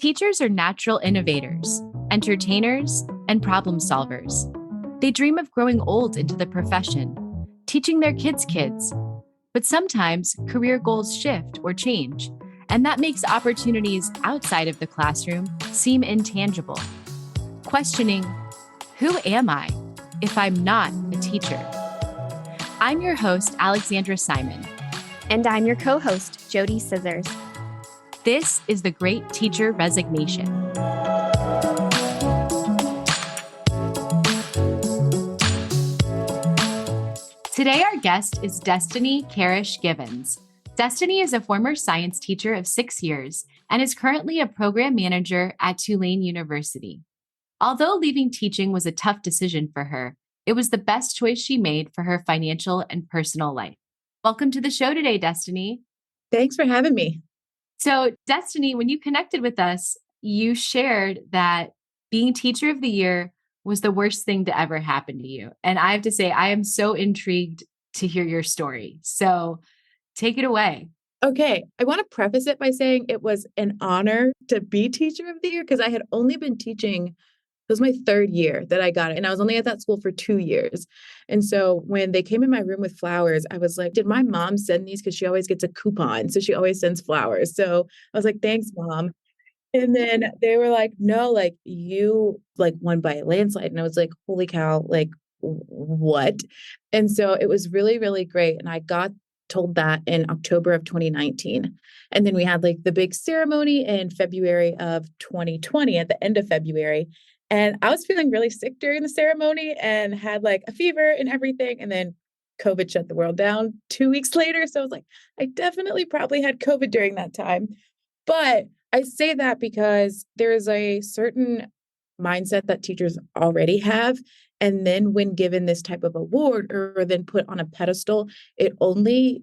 Teachers are natural innovators, entertainers, and problem solvers. They dream of growing old into the profession, teaching their kids. But sometimes career goals shift or change, and that makes opportunities outside of the classroom seem intangible. Questioning, who am I if I'm not a teacher? I'm your host, Alexandra Simon. And I'm your co-host, JoDee Scissors. This is The Great Teacher Resignation. Today, our guest is Destiny Karash-Givens. Destiny is a former science teacher of 6 years and is currently a program manager at Tulane University. Although leaving teaching was a tough decision for her, it was the best choice she made for her financial and personal life. Welcome to the show today, Destiny. Thanks for having me. So, Destiny, when you connected with us, you shared that being Teacher of the Year was the worst thing to ever happen to you. And I have to say, I am so intrigued to hear your story. So take it away. Okay. I want to preface it by saying it was an honor to be Teacher of the Year because I had only been teaching. It was my third year that I got it. And I was only at that school for 2 years. And so when they came in my room with flowers, I was like, did my mom send these? Because she always gets a coupon. So she always sends flowers. So I was like, thanks, Mom. And then they were like, no, like you like won by a landslide. And I was like, holy cow, like what? And so it was really, really great. And I got told that in October of 2019. And then we had like the big ceremony in February of 2020 at the end of February. And I was feeling really sick during the ceremony and had like a fever and everything. And then COVID shut the world down 2 weeks later. So I was like, I definitely probably had COVID during that time. But I say that because there is a certain mindset that teachers already have. And then when given this type of award or then put on a pedestal, it only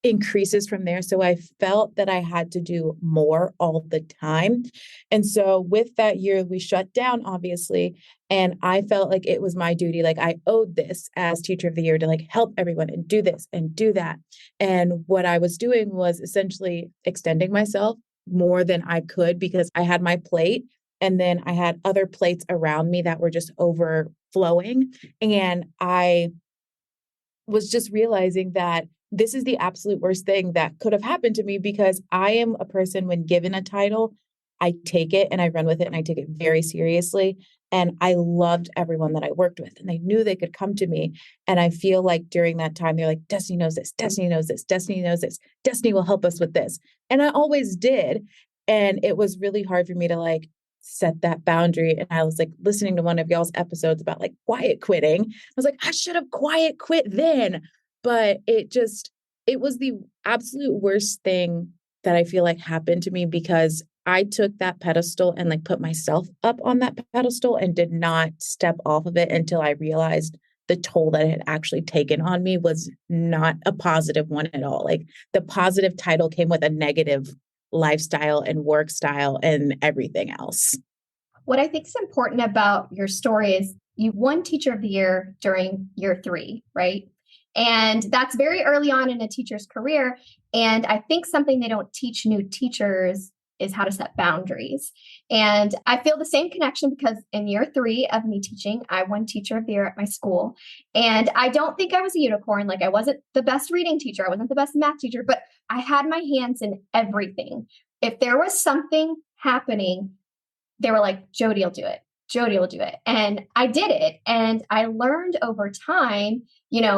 increases from there. So I felt that I had to do more all the time. And so with that year, we shut down, obviously. And I felt like it was my duty. Like I owed this as Teacher of the Year to like help everyone and do this and do that. And what I was doing was essentially extending myself more than I could because I had my plate and then I had other plates around me that were just overflowing. And I was just realizing that this is the absolute worst thing that could have happened to me because I am a person when given a title, I take it and I run with it and I take it very seriously. And I loved everyone that I worked with and they knew they could come to me. And I feel like during that time, they're like, Destiny knows this, Destiny knows this, Destiny knows this, Destiny will help us with this. And I always did. And it was really hard for me to like set that boundary. And I was like listening to one of y'all's episodes about like quiet quitting. I was like, I should have quiet quit then. But it was the absolute worst thing that I feel like happened to me because I took that pedestal and like put myself up on that pedestal and did not step off of it until I realized the toll that it had actually taken on me was not a positive one at all. Like the positive title came with a negative lifestyle and work style and everything else. What I think is important about your story is you won Teacher of the Year during year 3, right? And that's very early on in a teacher's career. And I think something they don't teach new teachers is how to set boundaries. And I feel the same connection because in year 3 of me teaching, I won Teacher of the Year at my school. And I don't think I was a unicorn. Like I wasn't the best reading teacher. I wasn't the best math teacher, but I had my hands in everything. If there was something happening, they were like, JoDee will do it. JoDee will do it. And I did it. And I learned over time,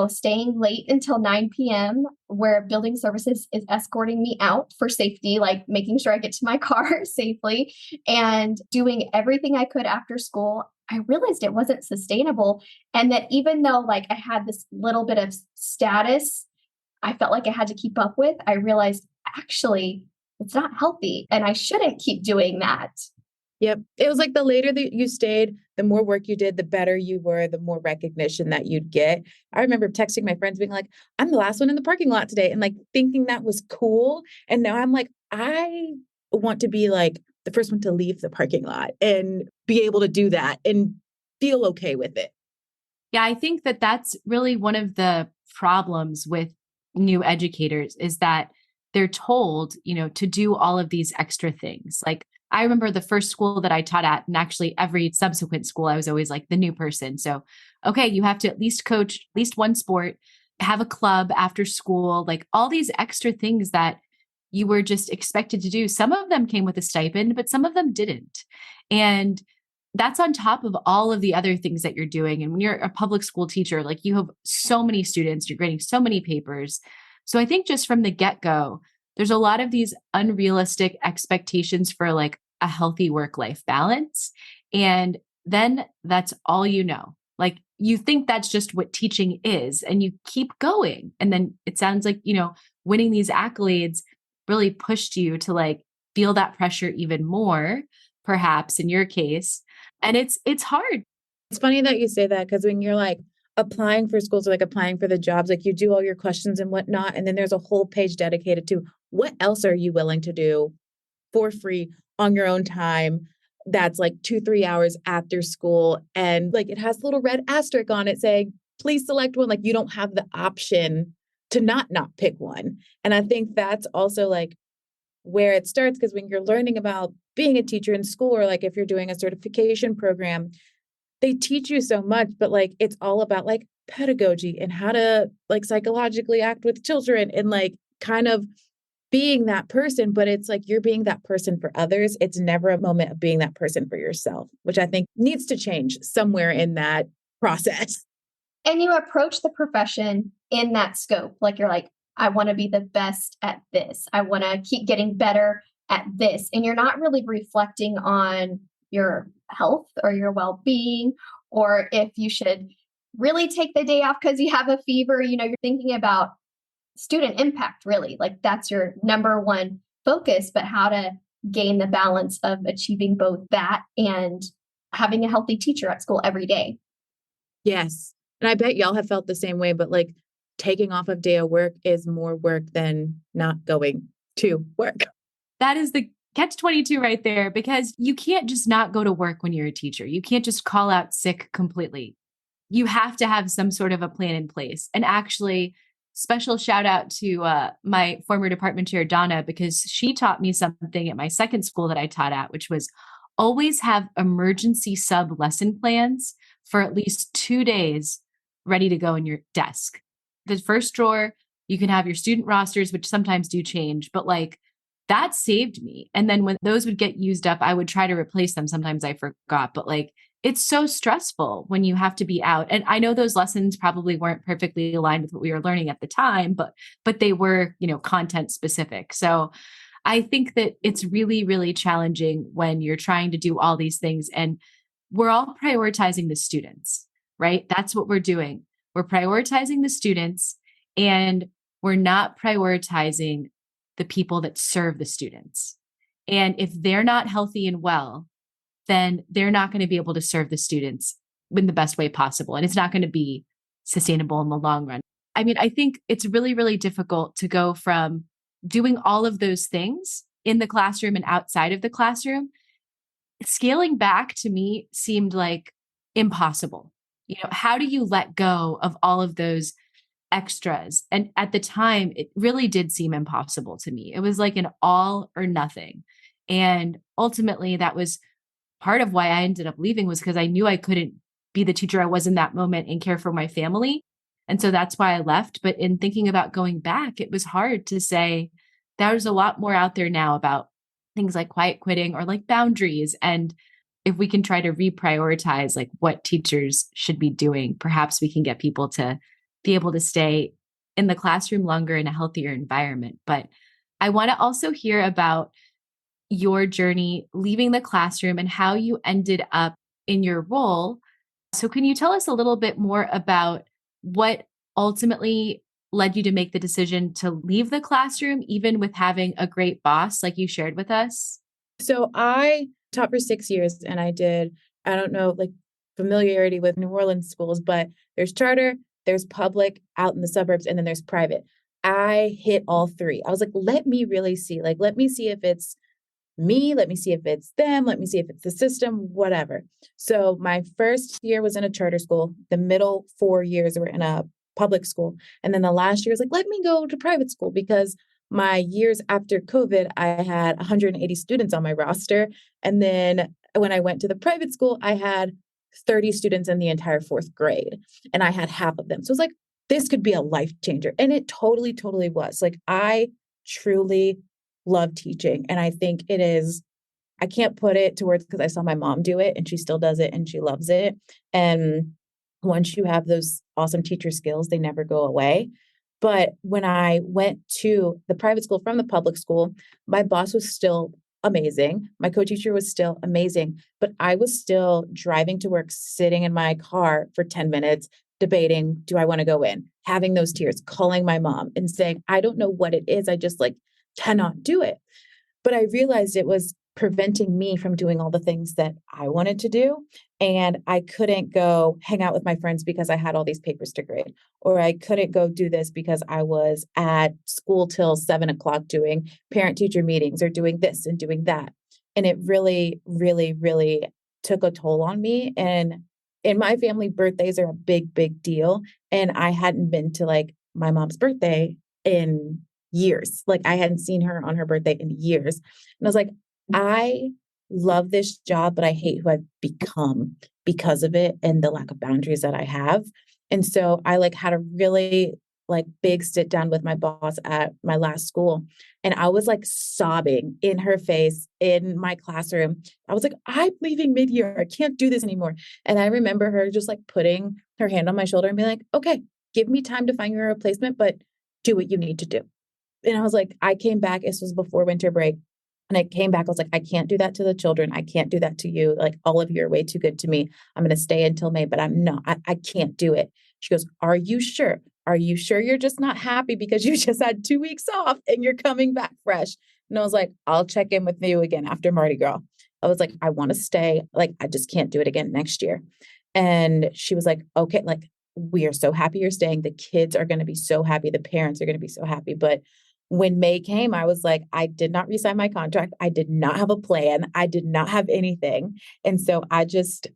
staying late until 9 p.m. where building services is escorting me out for safety, like making sure I get to my car safely and doing everything I could after school. I realized it wasn't sustainable. And that even though like I had this little bit of status, I felt like I had to keep up with, I realized actually it's not healthy and I shouldn't keep doing that. Yep. It was like the later that you stayed, the more work you did, the better you were, the more recognition that you'd get. I remember texting my friends being like, I'm the last one in the parking lot today and like thinking that was cool. And now I'm like, I want to be like the first one to leave the parking lot and be able to do that and feel okay with it. Yeah, I think that that's really one of the problems with new educators is that they're told, to do all of these extra things. Like I remember the first school that I taught at, and actually every subsequent school, I was always like the new person. So, okay, you have to at least coach at least one sport, have a club after school, like all these extra things that you were just expected to do. Some of them came with a stipend, but some of them didn't. And that's on top of all of the other things that you're doing. And when you're a public school teacher, like you have so many students, you're grading so many papers. So I think just from the get-go, there's a lot of these unrealistic expectations for like a healthy work-life balance. And then that's all you know. Like you think that's just what teaching is, and you keep going. And then it sounds like, winning these accolades really pushed you to like feel that pressure even more, perhaps in your case. And it's hard. It's funny that you say that, because when you're like applying for schools or like applying for the jobs, like you do all your questions and whatnot. And then there's a whole page dedicated to what else are you willing to do for free on your own time. That's like 2-3 hours after school. And like, it has a little red asterisk on it saying, please select one. Like you don't have the option to not pick one. And I think that's also like where it starts, because when you're learning about being a teacher in school, or like if you're doing a certification program, they teach you so much, but like it's all about like pedagogy and how to like psychologically act with children and like kind of being that person. But it's like you're being that person for others. It's never a moment of being that person for yourself, which I think needs to change somewhere in that process. And you approach the profession in that scope. Like you're like, I want to be the best at this. I want to keep getting better at this. And you're not really reflecting on your health or your well-being, or if you should really take the day off because you have a fever. You're thinking about student impact, really. Like that's your number one focus, but how to gain the balance of achieving both that and having a healthy teacher at school every day. Yes. And I bet y'all have felt the same way, but like taking off a day of work is more work than not going to work. That is the catch-22 right there, because you can't just not go to work when you're a teacher. You can't just call out sick completely. You have to have some sort of a plan in place. And actually, special shout out to my former department chair, Donna, because she taught me something at my second school that I taught at, which was always have emergency sub lesson plans for at least 2 days ready to go in your desk. The first drawer, you can have your student rosters, which sometimes do change, but like that saved me. And then when those would get used up, I would try to replace them. Sometimes I forgot, but like it's so stressful when you have to be out. And I know those lessons probably weren't perfectly aligned with what we were learning at the time, but they were, content specific. So I think that it's really, really challenging when you're trying to do all these things, and we're all prioritizing the students, right? That's what we're doing. We're prioritizing the students, and we're not prioritizing the people that serve the students. And if they're not healthy and well, then they're not going to be able to serve the students in the best way possible. And it's not going to be sustainable in the long run. I mean, I think it's really, really difficult to go from doing all of those things in the classroom and outside of the classroom. Scaling back to me seemed like impossible. How do you let go of all of those extras? And at the time, it really did seem impossible to me. It was like an all or nothing. And ultimately, that was part of why I ended up leaving, was because I knew I couldn't be the teacher I was in that moment and care for my family. And so that's why I left. But in thinking about going back, it was hard to say there's a lot more out there now about things like quiet quitting or like boundaries. And if we can try to reprioritize like what teachers should be doing, perhaps we can get people to be able to stay in the classroom longer in a healthier environment. But I want to also hear about your journey leaving the classroom and how you ended up in your role. So can you tell us a little bit more about what ultimately led you to make the decision to leave the classroom, even with having a great boss like you shared with us? So I taught for 6 years, and I don't know, like familiarity with New Orleans schools, but there's charter, there's public out in the suburbs, and then there's private. I hit all three. I was like, let me really see, let me see if it's me, let me see if it's them, let me see if it's the system, whatever. So my first year was in a charter school. The middle 4 years were in a public school. And then the last year was like, let me go to private school, because my years after COVID, I had 180 students on my roster. And then when I went to the private school, I had 30 students in the entire fourth grade, and I had half of them. So it was like, this could be a life changer. And it totally, totally was. Like, I truly love teaching. And I think it is, I can't put it to words because I saw my mom do it and she still does it and she loves it. And once you have those awesome teacher skills, they never go away. But when I went to the private school from the public school, my boss was still amazing. My co-teacher was still amazing, but I was still driving to work, sitting in my car for 10 minutes, debating, do I want to go in? Having those tears, calling my mom and saying, I don't know what it is. I just like cannot do it. But I realized it was preventing me from doing all the things that I wanted to do. And I couldn't go hang out with my friends because I had all these papers to grade, or I couldn't go do this because I was at school till 7 o'clock doing parent teacher meetings or doing this and doing that. And it really, really, really took a toll on me. And in my family, birthdays are a big, big deal. And I hadn't been to like my mom's birthday in years. Like, I hadn't seen her on her birthday in years. And I was like, I love this job, but I hate who I've become because of it and the lack of boundaries that I have. And so I like had a really like big sit down with my boss at my last school. And I was like sobbing in her face in my classroom. I was like, I'm leaving mid-year. I can't do this anymore. And I remember her just like putting her hand on my shoulder and being like, okay, give me time to find your replacement, but do what you need to do. And I was like, I came back. This was before winter break. And I came back, I was like, I can't do that to the children. I can't do that to you. Like, all of you are way too good to me. I'm going to stay until May, but I'm not, I can't do it. She goes, are you sure? Are you sure you're just not happy because you just had 2 weeks off and you're coming back fresh? And I was like, I'll check in with you again after Mardi Gras. I was like, I want to stay. Like, I just can't do it again next year. And she was like, okay, like, we are so happy you're staying. The kids are going to be so happy. The parents are going to be so happy. But when May came, I was like, I did not resign my contract. I did not have a plan. I did not have anything. And so I just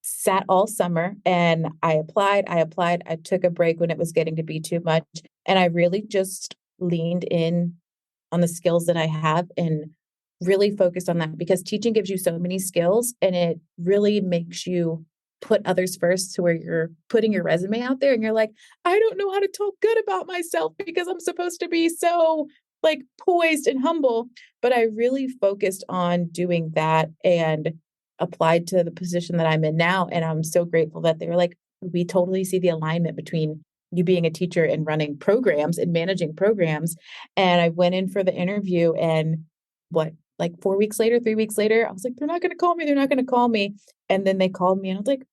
sat all summer and I applied. I took a break when it was getting to be too much. And I really just leaned in on the skills that I have and really focused on that, because teaching gives you so many skills and it really makes you put others first, to where you're putting your resume out there and you're like, I don't know how to talk good about myself because I'm supposed to be so like poised and humble. But I really focused on doing that and applied to the position that I'm in now. And I'm so grateful that they were like, we totally see the alignment between you being a teacher and running programs and managing programs. And I went in for the interview, and like 4 weeks later, 3 weeks later, I was like, they're not going to call me. They're not going to call me. And then they called me and I was like,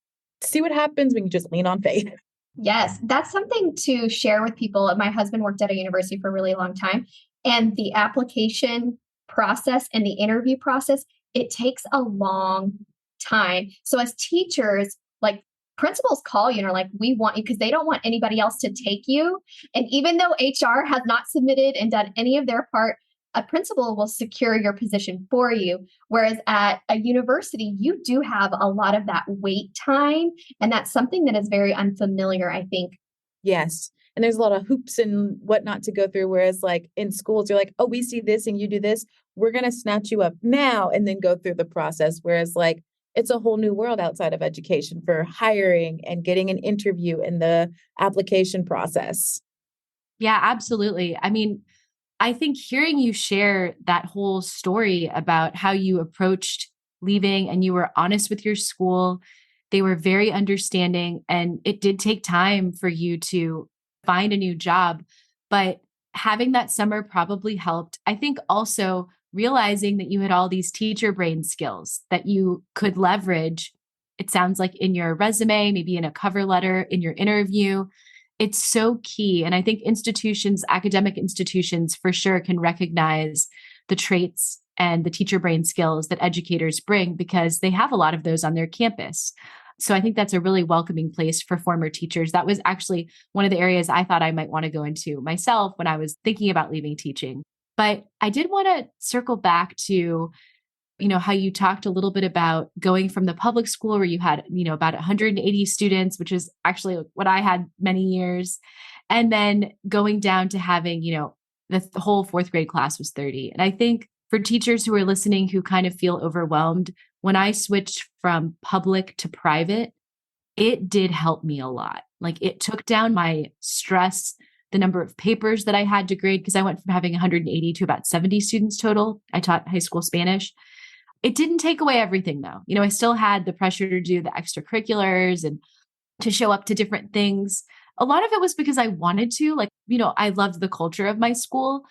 see what happens when you just lean on faith. Yes, that's something to share with people. My husband worked at a university for a really long time, and the application process and the interview process, it takes a long time. So as teachers, like, principals call you and are like, we want you, because they don't want anybody else to take you. And even though HR has not submitted and done any of their part, a principal will secure your position for you. Whereas at a university, you do have a lot of that wait time. And that's something that is very unfamiliar, I think. Yes. And there's a lot of hoops and whatnot to go through. Whereas like in schools, you're like, oh, we see this and you do this. We're going to snatch you up now and then go through the process. Whereas like it's a whole new world outside of education for hiring and getting an interview in the application process. Yeah, absolutely. I mean, I think hearing you share that whole story about how you approached leaving and you were honest with your school, they were very understanding, and it did take time for you to find a new job. But having that summer probably helped. I think also realizing that you had all these teacher brain skills that you could leverage. It sounds like in your resume, maybe in a cover letter, in your interview. It's so key. And I think institutions, academic institutions for sure can recognize the traits and the teacher brain skills that educators bring, because they have a lot of those on their campus. So I think that's a really welcoming place for former teachers. That was actually one of the areas I thought I might want to go into myself when I was thinking about leaving teaching. But I did want to circle back to, how you talked a little bit about going from the public school where you had, about 180 students, which is actually what I had many years. And then going down to having, The whole fourth grade class was 30. And I think for teachers who are listening who kind of feel overwhelmed, when I switched from public to private, it did help me a lot. Like it took down my stress, the number of papers that I had to grade, because I went from having 180 to about 70 students total. I taught high school Spanish. It didn't take away everything though. I still had the pressure to do the extracurriculars and to show up to different things. A lot of it was because I wanted to, I loved the culture of my school.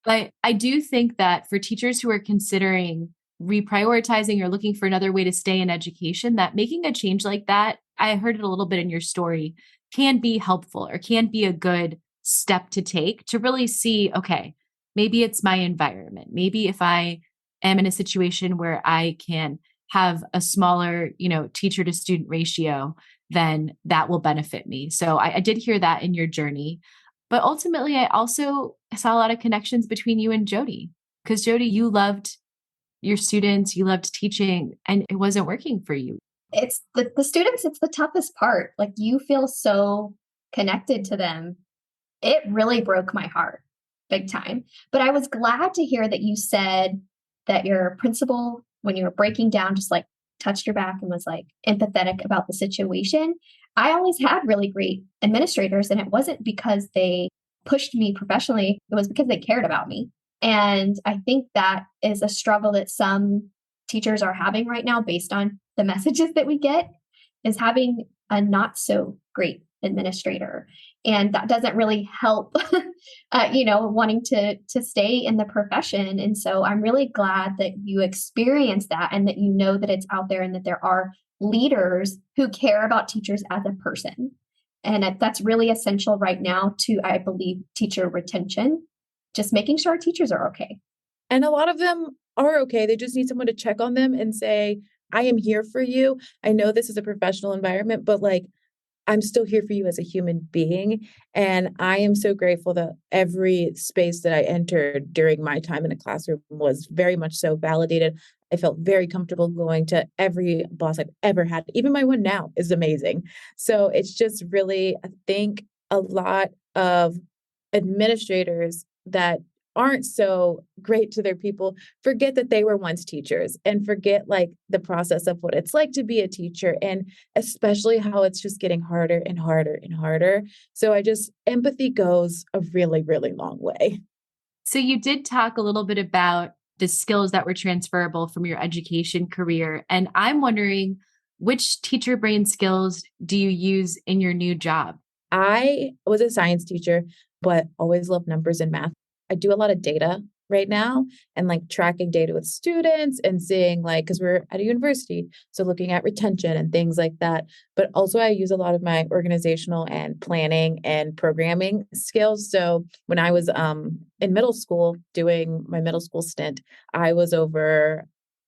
But I do think that for teachers who are considering reprioritizing or looking for another way to stay in education, that making a change like that, I heard it a little bit in your story, can be helpful or can be a good step to take to really see, okay, maybe it's my environment. Maybe if I am in a situation where I can have a smaller, teacher to student ratio, then that will benefit me. So I did hear that in your journey. But ultimately, I also saw a lot of connections between you and JoDee, because JoDee, you loved your students, you loved teaching, and it wasn't working for you. It's the students, it's the toughest part. Like you feel so connected to them. It really broke my heart big time. But I was glad to hear that you said that your principal, when you were breaking down, just like touched your back and was like empathetic about the situation. I always had really great administrators, and it wasn't because they pushed me professionally. It was because they cared about me. And I think that is a struggle that some teachers are having right now based on the messages that we get, is having a not so great administrator. And that doesn't really help, wanting to stay in the profession. And so I'm really glad that you experienced that and that you know that it's out there and that there are leaders who care about teachers as a person. And that's really essential right now to, I believe, teacher retention, just making sure our teachers are okay. And a lot of them are okay. They just need someone to check on them and say, I am here for you. I know this is a professional environment, but I'm still here for you as a human being. And I am so grateful that every space that I entered during my time in a classroom was very much so validated. I felt very comfortable going to every boss I've ever had. Even my one now is amazing. So it's just really, I think a lot of administrators that aren't so great to their people forget that they were once teachers and forget the process of what it's like to be a teacher, and especially how it's just getting harder and harder and harder. So empathy goes a really, really long way. So you did talk a little bit about the skills that were transferable from your education career. And I'm wondering, which teacher brain skills do you use in your new job? I was a science teacher, but always loved numbers and math. I do a lot of data right now and tracking data with students and seeing because we're at a university, so looking at retention and things like that. But also I use a lot of my organizational and planning and programming skills. So when I was in middle school doing my middle school stint, I was over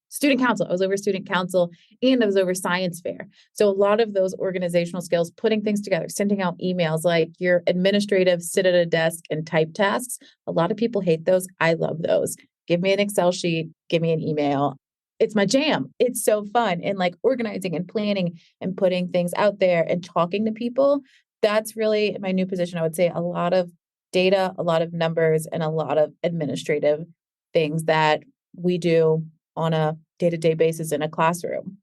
student council. I was over student council and I was over science fair. So a lot of those organizational skills, putting things together, sending out emails, your administrative sit at a desk and type tasks. A lot of people hate those. I love those. Give me an Excel sheet, give me an email. It's my jam. It's so fun. And organizing and planning and putting things out there and talking to people. That's really my new position. I would say a lot of data, a lot of numbers, and a lot of administrative things that we do on a day-to-day basis in a classroom.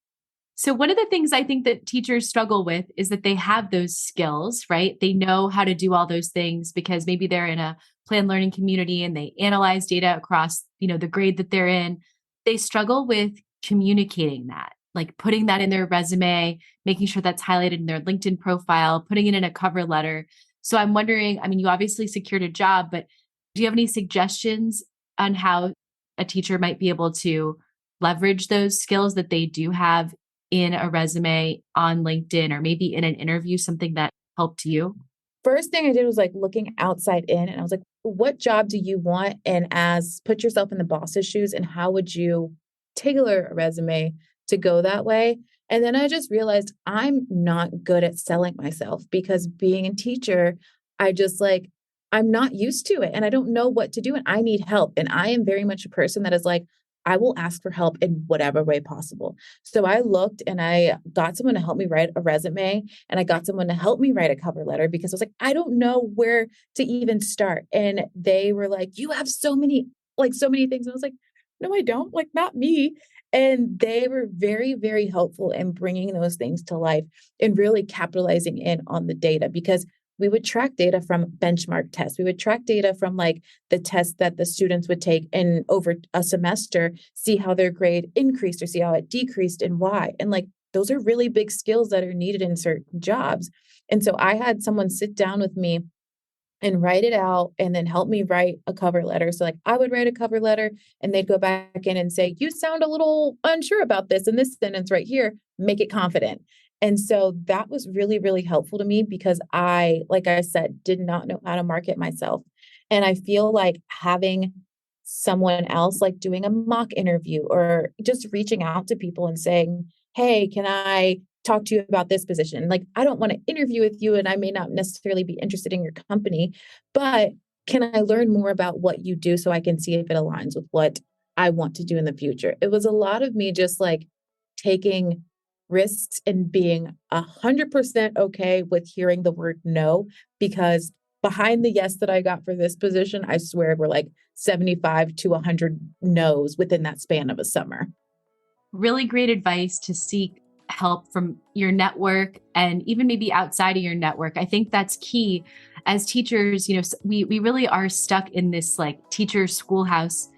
So one of the things I think that teachers struggle with is that they have those skills, right? They know how to do all those things because maybe they're in a planned learning community and they analyze data across, the grade that they're in. They struggle with communicating that, putting that in their resume, making sure that's highlighted in their LinkedIn profile, putting it in a cover letter. So I'm wondering, you obviously secured a job, but do you have any suggestions on how a teacher might be able to leverage those skills that they do have in a resume on LinkedIn or maybe in an interview, something that helped you? First thing I did was looking outside in, and I was like, what job do you want? And put yourself in the boss's shoes, and how would you tailor a resume to go that way? And then I just realized I'm not good at selling myself because being a teacher, I'm not used to it and I don't know what to do and I need help. And I am very much a person that is I will ask for help in whatever way possible. So I looked and I got someone to help me write a resume, and I got someone to help me write a cover letter because I was like, I don't know where to even start. And they were like, you have so many things. And I was like, no, I don't, like, not me. And they were very, very helpful in bringing those things to life and really capitalizing in on the data, because we would track data from benchmark tests. We would track data from like the tests that the students would take and over a semester, see how their grade increased or see how it decreased and why. And like, those are really big skills that are needed in certain jobs. And so I had someone sit down with me and write it out and then help me write a cover letter. So like I would write a cover letter and they'd go back in and say, you sound a little unsure about this in this sentence right here, make it confident. And so that was really, really helpful to me because I, like I said, did not know how to market myself. And I feel like having someone else, like doing a mock interview or just reaching out to people and saying, hey, can I talk to you about this position? Like, I don't want to interview with you and I may not necessarily be interested in your company, but can I learn more about what you do so I can see if it aligns with what I want to do in the future? It was a lot of me just like taking risks and being 100% okay with hearing the word no, because behind the yes that I got for this position, I swear were like 75 to 100 no's within that span of a summer. Really great advice to seek help from your network and even maybe outside of your network. I think that's key. As teachers, we really are stuck in this like teacher schoolhouse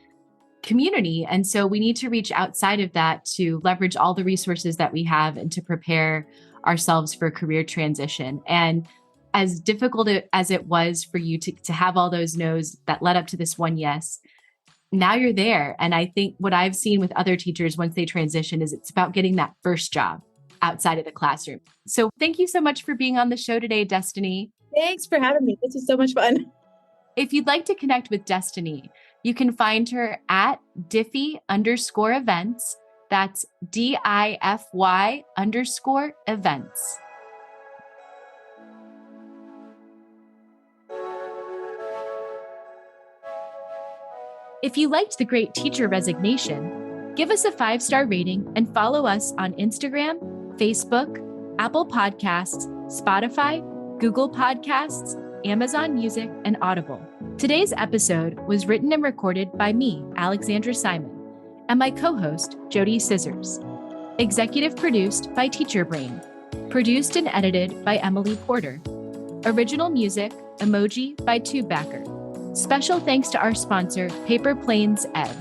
community. And so we need to reach outside of that to leverage all the resources that we have and to prepare ourselves for career transition. And as difficult as it was for you to have all those no's that led up to this one yes, now you're there. And I think what I've seen with other teachers once they transition is it's about getting that first job outside of the classroom. So thank you so much for being on the show today, Destiny. Thanks for having me. This was so much fun. If you'd like to connect with Destiny, you can find her at Diffy_events. That's DIFY_events. If you liked The Great Teacher Resignation, give us a 5-star rating and follow us on Instagram, Facebook, Apple Podcasts, Spotify, Google Podcasts, Amazon Music, and Audible. Today's episode was written and recorded by me, Alexandra Simon, and my co-host, JoDee Scissors. Executive produced by Teacher Brain. Produced and edited by Emily Porter. Original music, Emoji by Tubebacker. Special thanks to our sponsor, Paper Planes Ed.